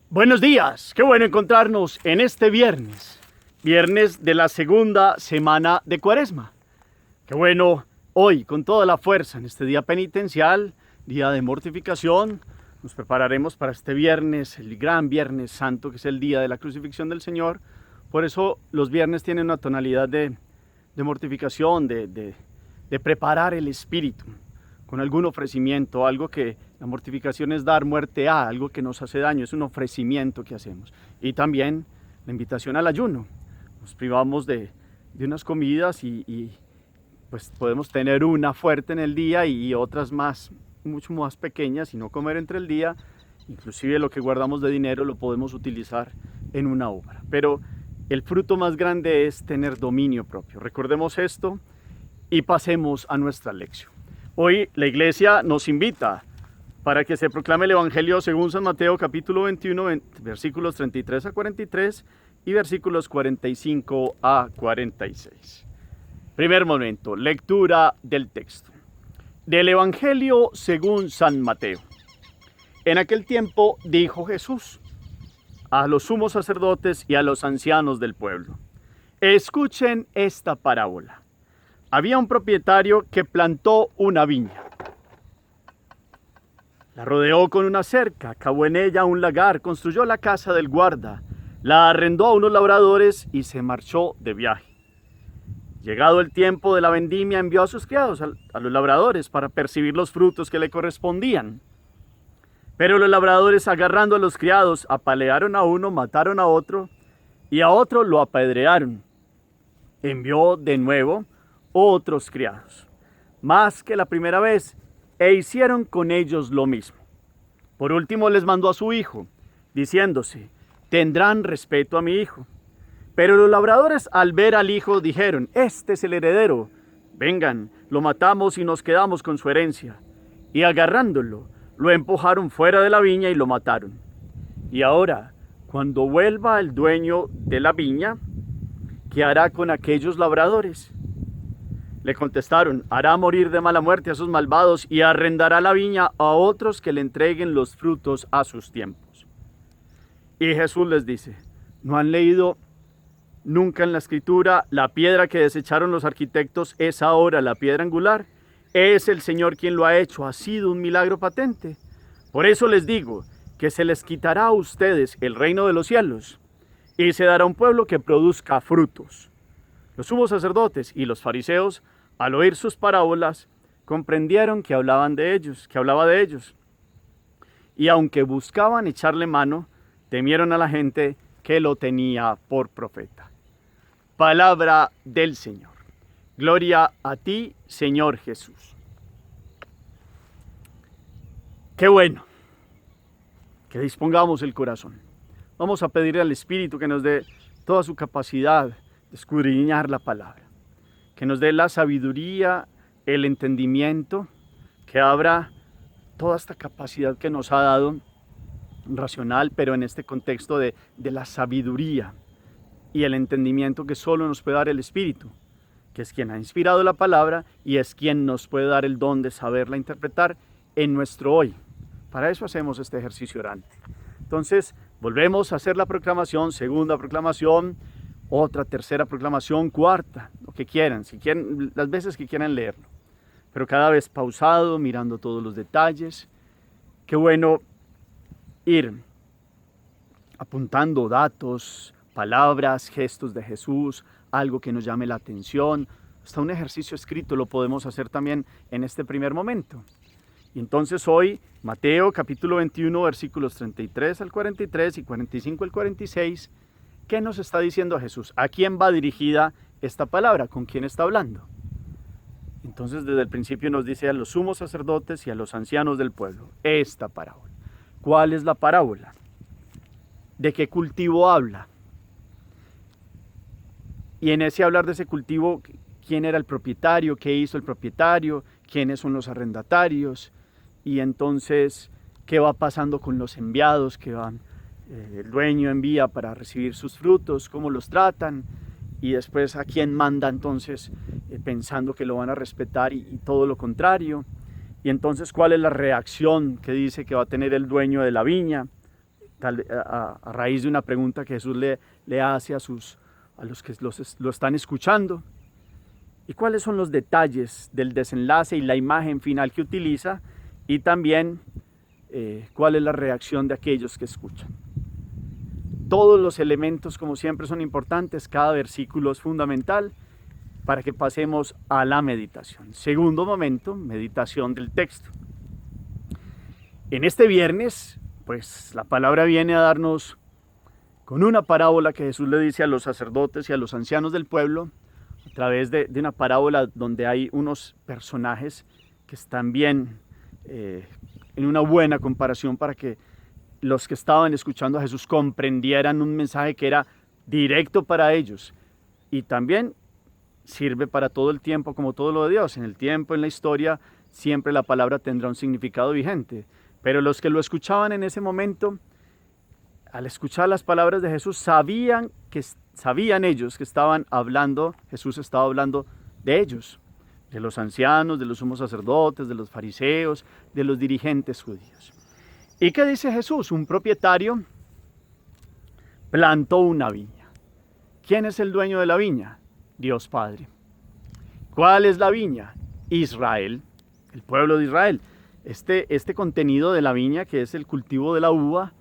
Buenos días, qué bueno encontrarnos en este viernes de la segunda semana de Cuaresma. Qué bueno hoy, con toda la fuerza, en este día penitencial, día de mortificación, nos prepararemos para este viernes, el gran Viernes Santo, que es el día de la crucifixión del Señor. Por eso los viernes tienen una tonalidad de mortificación, de preparar el espíritu con algún ofrecimiento, algo que la mortificación es dar muerte a, algo que nos hace daño, es un ofrecimiento que hacemos. Y también la invitación al ayuno. Nos privamos de unas comidas y pues podemos tener una fuerte en el día y otras mucho más pequeñas y no comer entre el día. Inclusive lo que guardamos de dinero lo podemos utilizar en una obra. Pero el fruto más grande es tener dominio propio. Recordemos esto y pasemos a nuestra lección. Hoy la iglesia nos invita para que se proclame el Evangelio según San Mateo capítulo 21, versículos 33 a 43 y versículos 45 a 46. Primer momento, lectura del texto. Del Evangelio según San Mateo. En aquel tiempo dijo Jesús a los sumos sacerdotes y a los ancianos del pueblo: escuchen esta parábola. Había un propietario que plantó una viña. La rodeó con una cerca, cavó en ella un lagar, construyó la casa del guarda, la arrendó a unos labradores y se marchó de viaje. Llegado el tiempo de la vendimia, envió a sus criados, a los labradores, para percibir los frutos que le correspondían. Pero los labradores, agarrando a los criados, apalearon a uno, mataron a otro y a otro lo apedrearon. Envió de nuevo otros criados, más que la primera vez, e hicieron con ellos lo mismo. Por último les mandó a su hijo, diciéndose: tendrán respeto a mi hijo. Pero los labradores, al ver al hijo, dijeron: este es el heredero, vengan, lo matamos y nos quedamos con su herencia. Y agarrándolo, lo empujaron fuera de la viña y lo mataron. Y ahora, cuando vuelva el dueño de la viña, ¿qué hará con aquellos labradores? Le contestaron: hará morir de mala muerte a sus malvados y arrendará la viña a otros que le entreguen los frutos a sus tiempos. Y Jesús les dice: ¿no han leído nunca en la Escritura: la piedra que desecharon los arquitectos es ahora la piedra angular? Es el Señor quien lo ha hecho, ha sido un milagro patente. Por eso les digo que se les quitará a ustedes el reino de los cielos y se dará un pueblo que produzca frutos. Los sumos sacerdotes y los fariseos, al oír sus parábolas, comprendieron que hablaba de ellos. Y aunque buscaban echarle mano, temieron a la gente que lo tenía por profeta. Palabra del Señor. Gloria a ti, Señor Jesús. Qué bueno que dispongamos el corazón. Vamos a pedirle al Espíritu que nos dé toda su capacidad de escudriñar la palabra, que nos dé la sabiduría, el entendimiento, que abra toda esta capacidad que nos ha dado racional, pero en este contexto de la sabiduría y el entendimiento que solo nos puede dar el Espíritu, que es quien ha inspirado la palabra y es quien nos puede dar el don de saberla interpretar en nuestro hoy. Para eso hacemos este ejercicio orante. Entonces, volvemos a hacer la proclamación, segunda proclamación, otra, tercera proclamación, cuarta, lo que quieran, si quieren, las veces que quieran leerlo, pero cada vez pausado, mirando todos los detalles. Qué bueno ir apuntando datos, palabras, gestos de Jesús, algo que nos llame la atención. Hasta un ejercicio escrito lo podemos hacer también en este primer momento. Y entonces hoy, Mateo capítulo 21, versículos 33 al 43 y 45 al 46, ¿qué nos está diciendo Jesús? ¿A quién va dirigida esta palabra? ¿Con quién está hablando? Entonces desde el principio nos dice a los sumos sacerdotes y a los ancianos del pueblo, esta parábola. ¿Cuál es la parábola? ¿De qué cultivo habla? Y en ese hablar de ese cultivo, ¿quién era el propietario? ¿Qué hizo el propietario? ¿Quiénes son los arrendatarios? Y entonces, ¿qué va pasando con los enviados que el dueño envía para recibir sus frutos? ¿Cómo los tratan? Y después, ¿a quién manda entonces pensando que lo van a respetar y todo lo contrario? Y entonces, ¿cuál es la reacción que dice que va a tener el dueño de la viña? a raíz de una pregunta que Jesús le hace a los que lo están escuchando. ¿Y cuáles son los detalles del desenlace y la imagen final que utiliza? Y también cuál es la reacción de aquellos que escuchan. Todos los elementos, como siempre, son importantes. Cada versículo es fundamental para que pasemos a la meditación. Segundo momento, meditación del texto. En este viernes, pues la palabra viene a darnos con una parábola que Jesús le dice a los sacerdotes y a los ancianos del pueblo, a través de una parábola donde hay unos personajes que están bien en una buena comparación para que los que estaban escuchando a Jesús comprendieran un mensaje que era directo para ellos y también sirve para todo el tiempo, como todo lo de Dios. En el tiempo, en la historia, siempre la palabra tendrá un significado vigente, pero los que lo escuchaban en ese momento, al escuchar las palabras de Jesús, sabían ellos que estaban hablando, Jesús estaba hablando de ellos, de los ancianos, de los sumos sacerdotes, de los fariseos, de los dirigentes judíos. ¿Y qué dice Jesús? Un propietario plantó una viña. ¿Quién es el dueño de la viña? Dios Padre. ¿Cuál es la viña? Israel, el pueblo de Israel. Este contenido de la viña, que es el cultivo de la uva,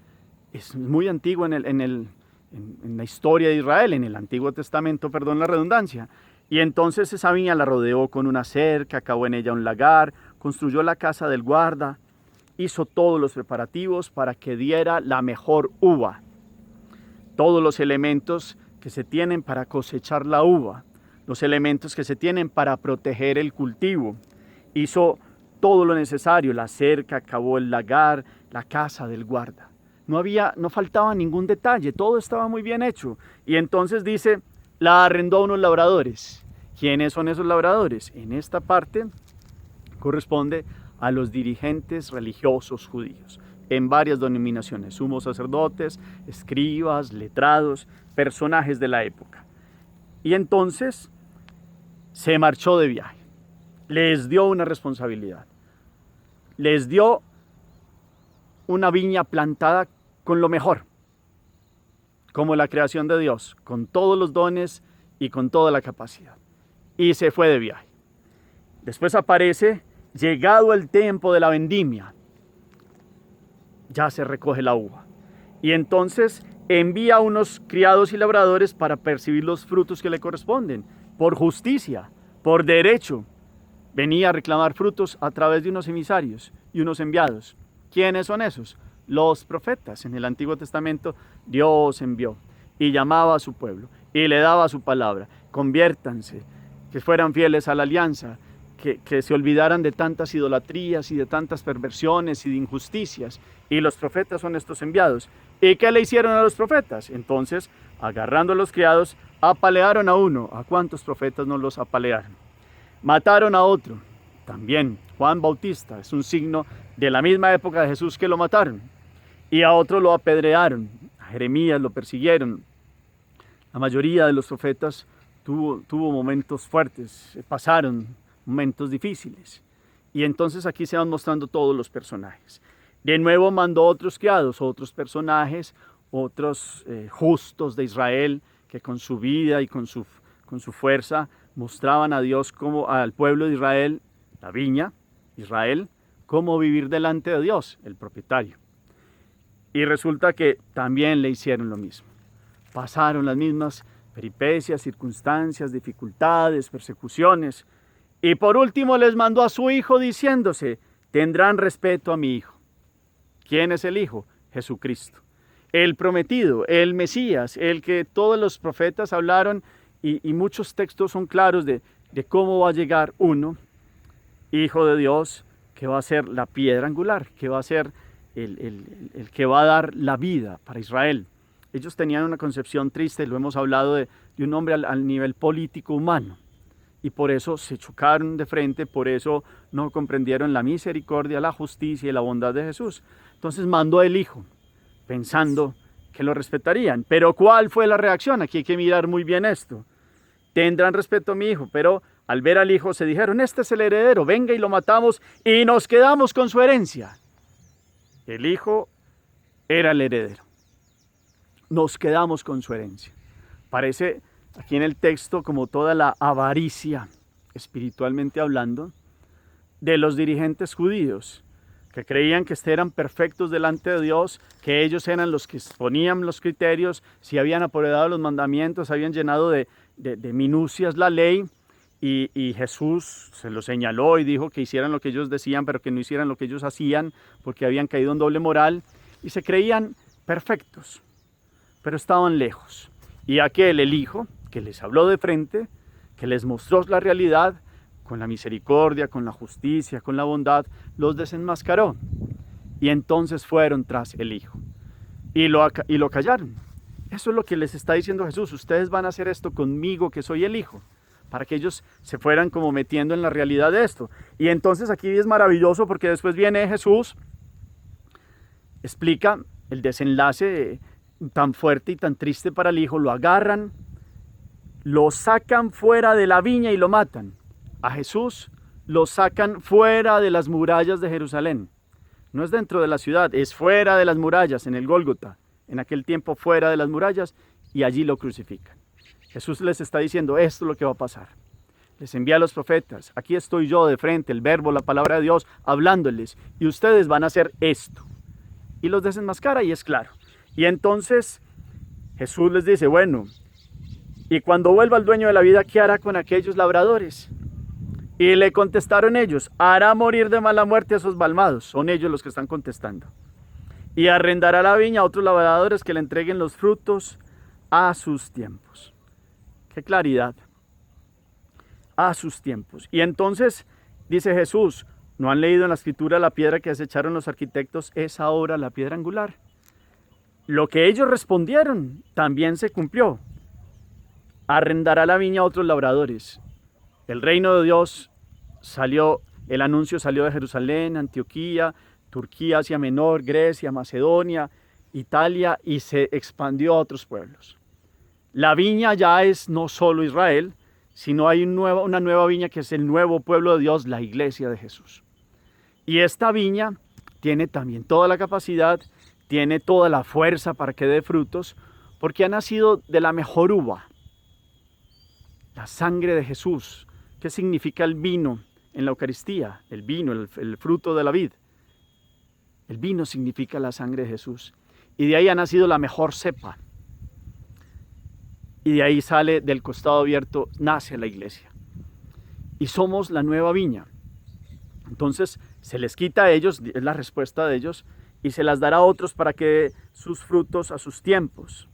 es muy antiguo en la historia de Israel, en el Antiguo Testamento, perdón la redundancia. Y entonces esa viña la rodeó con una cerca, cavó en ella un lagar, construyó la casa del guarda, hizo todos los preparativos para que diera la mejor uva. Todos los elementos que se tienen para cosechar la uva, los elementos que se tienen para proteger el cultivo. Hizo todo lo necesario, la cerca, cavó el lagar, la casa del guarda. No faltaba ningún detalle, todo estaba muy bien hecho. Y entonces dice, la arrendó a unos labradores. ¿Quiénes son esos labradores? En esta parte corresponde a los dirigentes religiosos judíos, en varias denominaciones, sumos sacerdotes, escribas, letrados, personajes de la época. Y entonces se marchó de viaje, les dio una responsabilidad, les dio una viña plantada con lo mejor, como la creación de Dios, con todos los dones y con toda la capacidad. Y se fue de viaje. Después aparece, llegado el tiempo de la vendimia, ya se recoge la uva. Y entonces envía a unos criados y labradores para percibir los frutos que le corresponden, por justicia, por derecho. Venía a reclamar frutos a través de unos emisarios y unos enviados. ¿Quiénes son esos? Los profetas. En el Antiguo Testamento Dios envió y llamaba a su pueblo y le daba su palabra. Conviértanse, que fueran fieles a la alianza, que se olvidaran de tantas idolatrías y de tantas perversiones y de injusticias. Y los profetas son estos enviados. ¿Y qué le hicieron a los profetas? Entonces, agarrando a los criados, apalearon a uno. ¿A cuántos profetas no los apalearon? Mataron a otro. También Juan Bautista es un signo de la misma época de Jesús que lo mataron. Y a otro lo apedrearon. A Jeremías lo persiguieron. La mayoría de los profetas tuvo momentos fuertes, pasaron momentos difíciles. Y entonces aquí se van mostrando todos los personajes. De nuevo mandó otros criados, otros personajes, otros justos de Israel, que con su vida y con su fuerza mostraban a Dios, como al pueblo de Israel, la viña, Israel, cómo vivir delante de Dios, el propietario. Y resulta que también le hicieron lo mismo. Pasaron las mismas peripecias, circunstancias, dificultades, persecuciones. Y por último les mandó a su hijo diciéndose, tendrán respeto a mi hijo. ¿Quién es el hijo? Jesucristo. El prometido, el Mesías, el que todos los profetas hablaron y muchos textos son claros de cómo va a llegar uno, hijo de Dios, que va a ser la piedra angular, que va a ser el que va a dar la vida para Israel. Ellos tenían una concepción triste, lo hemos hablado, de un hombre al nivel político humano. Y por eso se chocaron de frente, por eso no comprendieron la misericordia, la justicia y la bondad de Jesús. Entonces mandó el Hijo, pensando que lo respetarían. Pero ¿cuál fue la reacción? Aquí hay que mirar muy bien esto. Tendrán respeto a mi Hijo, pero al ver al Hijo se dijeron, este es el heredero, venga y lo matamos y nos quedamos con su herencia. El Hijo era el heredero. nos quedamos con su herencia. Parece aquí en el texto como toda la avaricia, espiritualmente hablando, de los dirigentes judíos, que creían que eran perfectos delante de Dios, que ellos eran los que ponían los criterios, si habían aprobado los mandamientos, habían llenado de minucias la ley, y Jesús se lo señaló y dijo que hicieran lo que ellos decían, pero que no hicieran lo que ellos hacían, porque habían caído en doble moral, y se creían perfectos, pero estaban lejos. Y aquel, el Hijo, que les habló de frente, que les mostró la realidad, con la misericordia, con la justicia, con la bondad, los desenmascaró. Y entonces fueron tras el Hijo. Y lo callaron. Eso es lo que les está diciendo Jesús. Ustedes van a hacer esto conmigo, que soy el Hijo. Para que ellos se fueran como metiendo en la realidad de esto. Y entonces aquí es maravilloso porque después viene Jesús, explica el desenlace tan fuerte y tan triste para el Hijo. Lo agarran, lo sacan fuera de la viña y lo matan. A Jesús lo sacan fuera de las murallas de Jerusalén. No es dentro de la ciudad, es fuera de las murallas, en el Gólgota. En aquel tiempo fuera de las murallas, y allí lo crucifican. Jesús les está diciendo, esto es lo que va a pasar. Les envía a los profetas, aquí estoy yo de frente, el verbo, la palabra de Dios, hablándoles, y ustedes van a hacer esto. Y los desenmascara y es claro. Y entonces Jesús les dice, bueno, y cuando vuelva el dueño de la vida, ¿qué hará con aquellos labradores? Y le contestaron ellos, hará morir de mala muerte a esos balmados. Son ellos los que están contestando. Y arrendará la viña a otros labradores que le entreguen los frutos a sus tiempos. ¡Qué claridad! A sus tiempos. Y entonces dice Jesús, ¿no han leído en la escritura la piedra que desecharon los arquitectos? Es ahora la piedra angular. Lo que ellos respondieron también se cumplió. Arrendará la viña a otros labradores. El reino de Dios salió, el anuncio salió de Jerusalén, Antioquía, Turquía, Asia Menor, Grecia, Macedonia, Italia, y se expandió a otros pueblos. La viña ya es no solo Israel, sino hay una nueva viña que es el nuevo pueblo de Dios, la iglesia de Jesús. Y esta viña tiene también toda la capacidad, tiene toda la fuerza para que dé frutos, porque ha nacido de la mejor uva, la sangre de Jesús. ¿Qué significa el vino en la Eucaristía? El vino, el fruto de la vid. El vino significa la sangre de Jesús. Y de ahí ha nacido la mejor cepa. Y de ahí sale del costado abierto, nace la iglesia. Y somos la nueva viña. Entonces se les quita a ellos, es la respuesta de ellos, y se las dará a otros para que sus frutos a sus tiempos.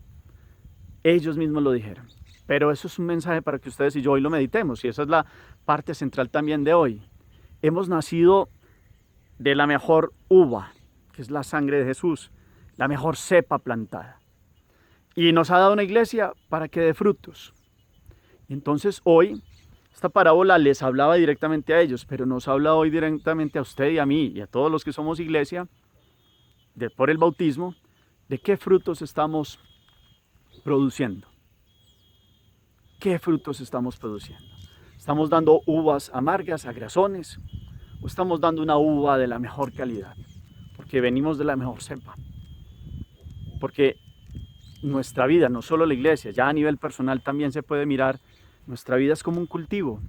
Ellos mismos lo dijeron. Pero eso es un mensaje para que ustedes y yo hoy lo meditemos, y esa es la parte central también de hoy. Hemos nacido de la mejor uva, que es la sangre de Jesús, la mejor cepa plantada. Y nos ha dado una iglesia para que dé frutos. Y entonces hoy, esta parábola les hablaba directamente a ellos, pero nos habla hoy directamente a usted y a mí, y a todos los que somos iglesia, por el bautismo, de qué frutos estamos produciendo. ¿Qué frutos estamos produciendo? ¿Estamos dando uvas amargas, agrazones? ¿O estamos dando una uva de la mejor calidad? Porque venimos de la mejor cepa. Porque nuestra vida, no solo la iglesia, ya a nivel personal también se puede mirar, nuestra vida es como un cultivo.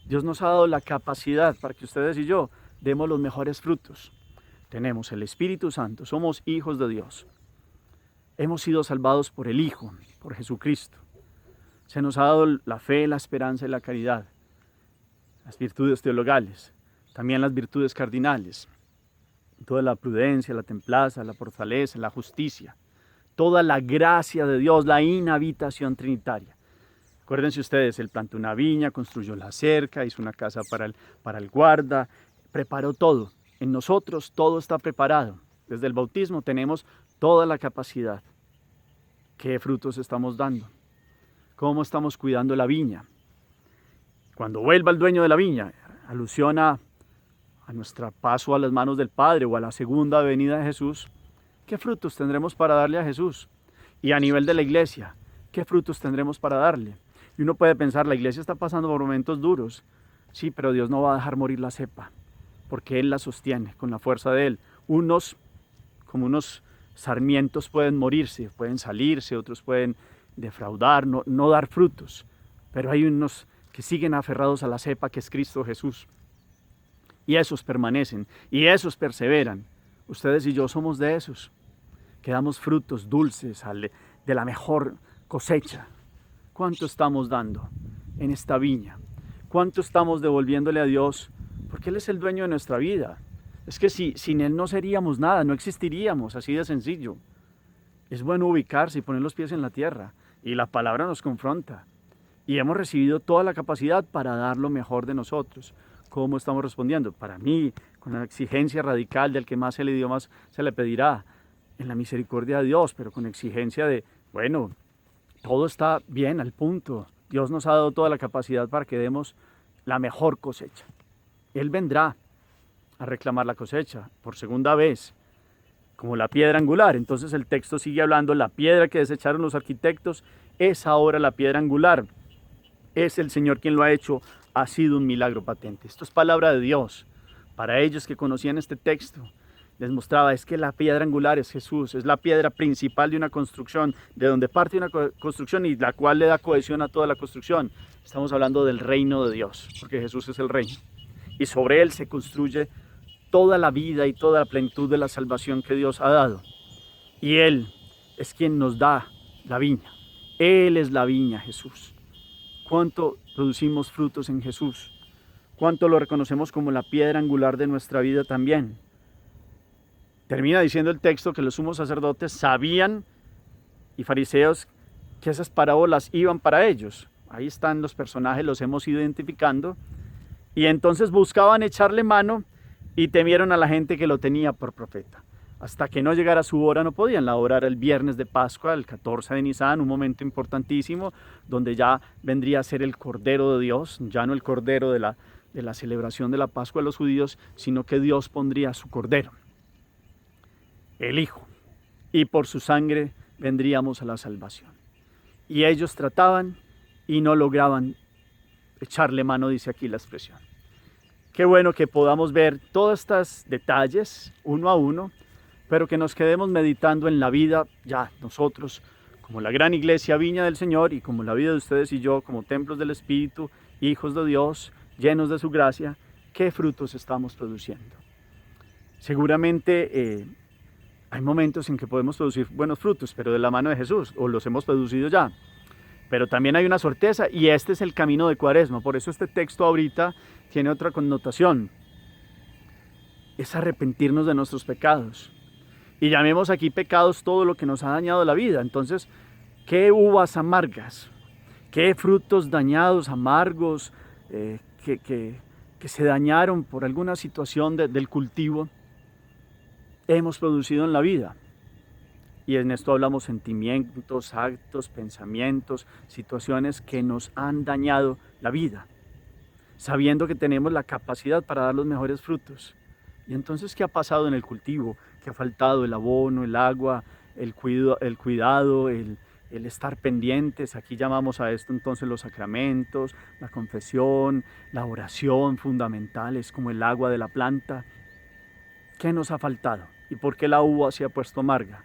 Dios nos ha dado la capacidad para que ustedes y yo demos los mejores frutos. Tenemos el Espíritu Santo, somos hijos de Dios. Hemos sido salvados por el Hijo, por Jesucristo. Se nos ha dado la fe, la esperanza y la caridad, las virtudes teologales, también las virtudes cardinales, toda la prudencia, la templanza, la fortaleza, la justicia, toda la gracia de Dios, la inhabitación trinitaria. Acuérdense ustedes, Él plantó una viña, construyó la cerca, hizo una casa para el guarda, preparó todo. En nosotros todo está preparado. Desde el bautismo tenemos toda la capacidad. ¿Qué frutos estamos dando? ¿Cómo estamos cuidando la viña? Cuando vuelva el dueño de la viña, alusión a nuestro paso a las manos del Padre o a la segunda venida de Jesús, ¿qué frutos tendremos para darle a Jesús? Y a nivel de la iglesia, ¿qué frutos tendremos para darle? Y uno puede pensar, la iglesia está pasando por momentos duros. Sí, pero Dios no va a dejar morir la cepa, porque Él la sostiene con la fuerza de Él. Como unos sarmientos pueden morirse, pueden salirse, otros pueden defraudar, no dar frutos, pero hay unos que siguen aferrados a la cepa que es Cristo Jesús. Y esos permanecen, y esos perseveran. Ustedes y yo somos de esos, que damos frutos dulces de la mejor cosecha. ¿Cuánto estamos dando en esta viña? ¿Cuánto estamos devolviéndole a Dios? Porque Él es el dueño de nuestra vida. Es que sin Él no seríamos nada, no existiríamos, así de sencillo. Es bueno ubicarse y poner los pies en la tierra, y la palabra nos confronta. Y hemos recibido toda la capacidad para dar lo mejor de nosotros. ¿Cómo estamos respondiendo? Para mí, con la exigencia radical del que más se le dio, más se le pedirá, en la misericordia de Dios, pero con exigencia de, bueno, todo está bien al punto. Dios nos ha dado toda la capacidad para que demos la mejor cosecha. Él vendrá a reclamar la cosecha por segunda vez, como la piedra angular. Entonces el texto sigue hablando, la piedra que desecharon los arquitectos es ahora la piedra angular. Es el Señor quien lo ha hecho, ha sido un milagro patente. Esto es palabra de Dios. Para ellos que conocían este texto, les mostraba, es que la piedra angular es Jesús, es la piedra principal de una construcción, de donde parte una construcción y la cual le da cohesión a toda la construcción. Estamos hablando del reino de Dios, porque Jesús es el reino. Y sobre él se construye toda la vida y toda la plenitud de la salvación que Dios ha dado. Y Él es quien nos da la viña. Él es la viña, Jesús. ¿Cuánto producimos frutos en Jesús? ¿Cuánto lo reconocemos como la piedra angular de nuestra vida también? Termina diciendo el texto que los sumos sacerdotes sabían y fariseos que esas parábolas iban para ellos. Ahí están los personajes, los hemos ido identificando. Y entonces buscaban echarle mano y temieron a la gente que lo tenía por profeta. Hasta que no llegara su hora no podían. La hora era el viernes de Pascua, el 14 de Nisan, un momento importantísimo donde ya vendría a ser el Cordero de Dios, ya no el Cordero de la celebración de la Pascua de los judíos, sino que Dios pondría su Cordero, el Hijo, y por su sangre vendríamos a la salvación. Y ellos trataban y no lograban echarle mano, dice aquí la expresión. Qué bueno que podamos ver todos estos detalles uno a uno, pero que nos quedemos meditando en la vida ya nosotros, como la gran iglesia Viña del Señor y como la vida de ustedes y yo, como templos del Espíritu, hijos de Dios, llenos de su gracia, qué frutos estamos produciendo. Seguramente hay momentos en que podemos producir buenos frutos, pero de la mano de Jesús, o los hemos producido ya. Pero también hay una sorteza y este es el camino de Cuaresma. Por eso este texto ahorita tiene otra connotación. Es arrepentirnos de nuestros pecados. Y llamemos aquí pecados todo lo que nos ha dañado la vida. Entonces, ¿qué uvas amargas? ¿Qué frutos dañados, amargos, que se dañaron por alguna situación del cultivo hemos producido en la vida? Y en esto hablamos sentimientos, actos, pensamientos, situaciones que nos han dañado la vida, sabiendo que tenemos la capacidad para dar los mejores frutos. Y entonces, ¿qué ha pasado en el cultivo? ¿Qué ha faltado? El abono, el agua, el cuidado, el estar pendientes. Aquí llamamos a esto entonces los sacramentos, la confesión, la oración fundamentales como el agua de la planta. ¿Qué nos ha faltado? ¿Y por qué la uva se ha puesto amarga?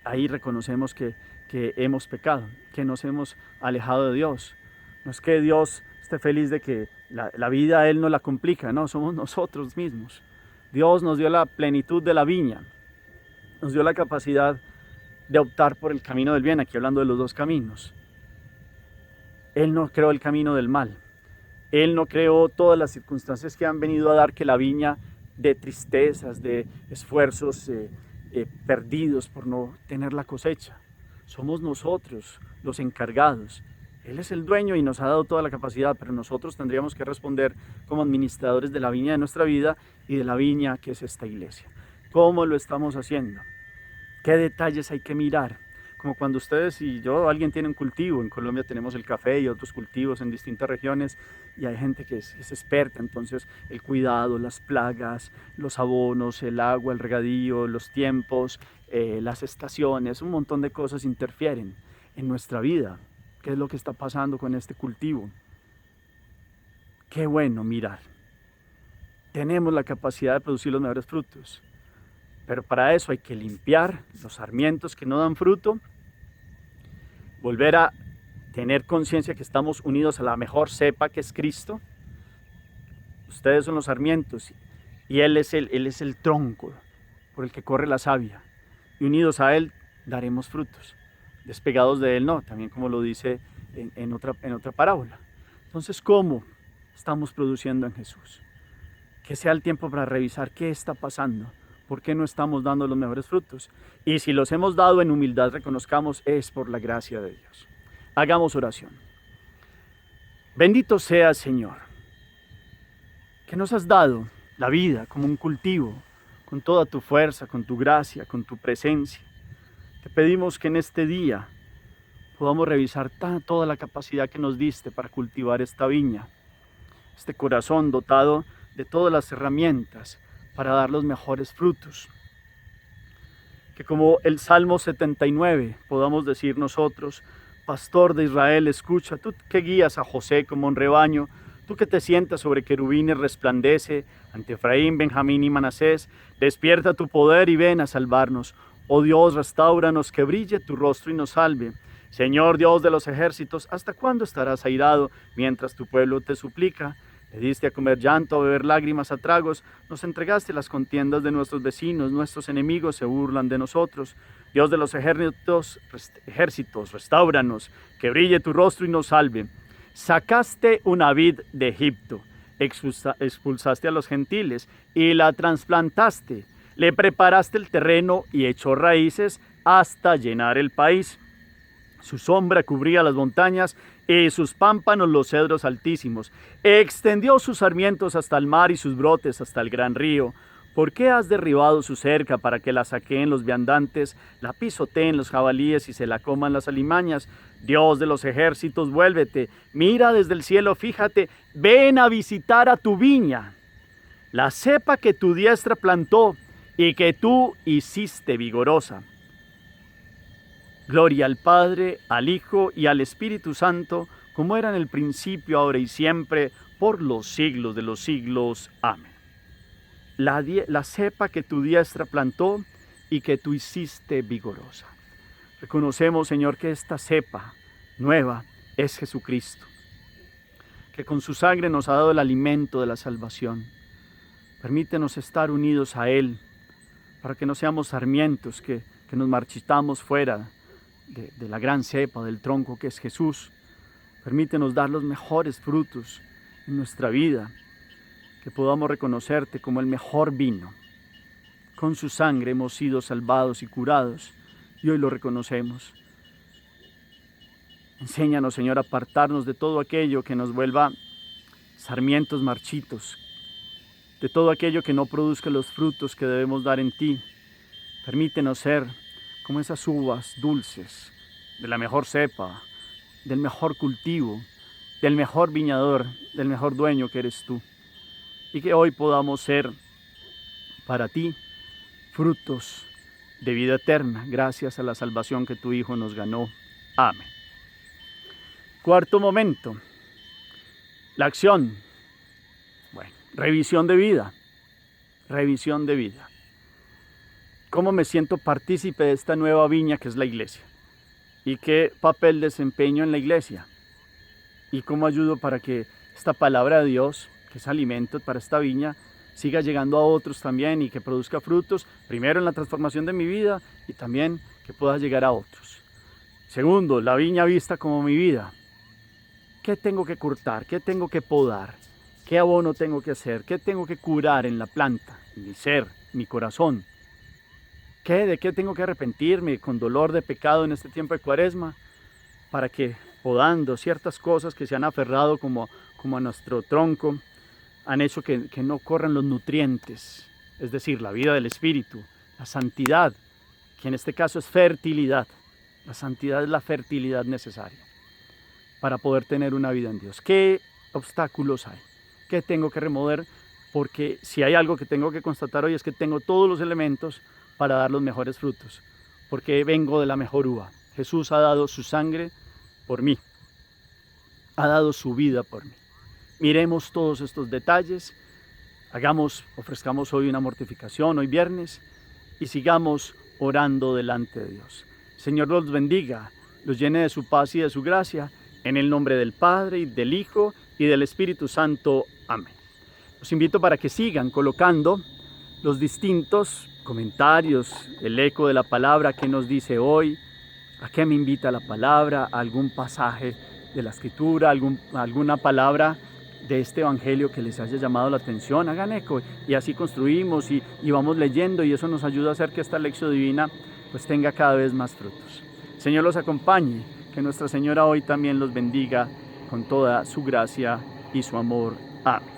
Ahí reconocemos que hemos pecado, que nos hemos alejado de Dios. No es que Dios esté feliz de que la vida a Él no la complica, no, somos nosotros mismos. Dios nos dio la plenitud de la viña, nos dio la capacidad de optar por el camino del bien, aquí hablando de los dos caminos. Él no creó el camino del mal, Él no creó todas las circunstancias que han venido a dar que la viña de tristezas, de esfuerzos perdidos por no tener la cosecha. Somos nosotros los encargados. Él es el dueño y nos ha dado toda la capacidad, pero nosotros tendríamos que responder como administradores de la viña de nuestra vida y de la viña que es esta iglesia. ¿Cómo lo estamos haciendo? ¿Qué detalles hay que mirar? Como cuando ustedes y yo, alguien tiene un cultivo, en Colombia tenemos el café y otros cultivos en distintas regiones y hay gente que es experta, entonces el cuidado, las plagas, los abonos, el agua, el regadío, los tiempos, las estaciones, un montón de cosas interfieren en nuestra vida. ¿Qué es lo que está pasando con este cultivo? Qué bueno mirar. Tenemos la capacidad de producir los mejores frutos. Pero para eso hay que limpiar los sarmientos que no dan fruto, volver a tener conciencia que estamos unidos a la mejor cepa que es Cristo. Ustedes son los sarmientos y Él es el tronco por el que corre la savia. Y unidos a Él daremos frutos. Despegados de Él no, también como lo dice en otra parábola. Entonces, ¿cómo estamos produciendo en Jesús? Que sea el tiempo para revisar qué está pasando, por qué no estamos dando los mejores frutos. Y si los hemos dado en humildad, reconozcamos, es por la gracia de Dios. Hagamos oración. Bendito seas, Señor, que nos has dado la vida como un cultivo, con toda tu fuerza, con tu gracia, con tu presencia. Te pedimos que en este día podamos revisar toda la capacidad que nos diste para cultivar esta viña, este corazón dotado de todas las herramientas para dar los mejores frutos. Que como el Salmo 79 podamos decir nosotros, Pastor de Israel, escucha, tú que guías a José como un rebaño, tú que te sientas sobre querubines, resplandece ante Efraín, Benjamín y Manasés, despierta tu poder y ven a salvarnos. Oh Dios, restáuranos, que brille tu rostro y nos salve. Señor Dios de los ejércitos, ¿hasta cuándo estarás airado mientras tu pueblo te suplica? Le diste a comer llanto, a beber lágrimas a tragos, nos entregaste las contiendas de nuestros vecinos, nuestros enemigos se burlan de nosotros. Dios de los ejércitos, restáuranos, que brille tu rostro y nos salve. Sacaste una vid de Egipto, expulsaste a los gentiles y la trasplantaste. Le preparaste el terreno y echó raíces hasta llenar el país. Su sombra cubría las montañas y sus pámpanos los cedros altísimos. Extendió sus sarmientos hasta el mar y sus brotes hasta el gran río. ¿Por qué has derribado su cerca para que la saqueen los viandantes, la pisoteen los jabalíes y se la coman las alimañas? Dios de los ejércitos, vuélvete, mira desde el cielo, fíjate, ven a visitar a tu viña, la cepa que tu diestra plantó y que tú hiciste vigorosa. Gloria al Padre, al Hijo y al Espíritu Santo, como era en el principio, ahora y siempre, por los siglos de los siglos. Amén. La cepa que tu diestra plantó y que tú hiciste vigorosa. Reconocemos, Señor, que esta cepa nueva es Jesucristo, que con su sangre nos ha dado el alimento de la salvación. Permítenos estar unidos a Él, para que no seamos sarmientos que nos marchitamos fuera de la gran cepa, del tronco que es Jesús. Permítenos dar los mejores frutos en nuestra vida, que podamos reconocerte como el mejor vino. Con su sangre hemos sido salvados y curados, y hoy lo reconocemos. Enséñanos, Señor, a apartarnos de todo aquello que nos vuelva sarmientos marchitos, de todo aquello que no produzca los frutos que debemos dar en ti. Permítenos ser como esas uvas dulces, de la mejor cepa, del mejor cultivo, del mejor viñador, del mejor dueño que eres tú. Y que hoy podamos ser para ti frutos de vida eterna, gracias a la salvación que tu Hijo nos ganó. Amén. Cuarto momento, la acción. Bueno, revisión de vida. Revisión de vida. ¿Cómo me siento partícipe de esta nueva viña que es la iglesia? ¿Y qué papel desempeño en la iglesia? ¿Y cómo ayudo para que esta palabra de Dios, que es alimento para esta viña, siga llegando a otros también y que produzca frutos, primero en la transformación de mi vida y también que pueda llegar a otros? Segundo, la viña vista como mi vida. ¿Qué tengo que cortar? ¿Qué tengo que podar? ¿Qué abono tengo que hacer? ¿Qué tengo que curar en la planta, en mi ser, mi corazón? ¿De qué tengo que arrepentirme con dolor de pecado en este tiempo de Cuaresma? Para que, podando ciertas cosas que se han aferrado como a nuestro tronco, han hecho que no corran los nutrientes, es decir, la vida del Espíritu, la santidad, que en este caso es fertilidad. La santidad es la fertilidad necesaria para poder tener una vida en Dios. ¿Qué obstáculos hay? ¿Qué tengo que remover? Porque si hay algo que tengo que constatar hoy es que tengo todos los elementos para dar los mejores frutos, porque vengo de la mejor uva. Jesús ha dado su sangre por mí, ha dado su vida por mí. Miremos todos estos detalles, ofrezcamos hoy una mortificación, hoy viernes, y sigamos orando delante de Dios. Señor los bendiga, los llene de su paz y de su gracia, en el nombre del Padre, y del Hijo, y del Espíritu Santo. Amén. Los invito para que sigan colocando los distintos comentarios, el eco de la palabra que nos dice hoy, a qué me invita la palabra, a algún pasaje de la Escritura, alguna palabra de este evangelio que les haya llamado la atención. Hagan eco y así construimos y vamos leyendo, y eso nos ayuda a hacer que esta lección divina pues tenga cada vez más frutos. El Señor los acompañe, que Nuestra Señora hoy también los bendiga con toda su gracia y su amor. Amén.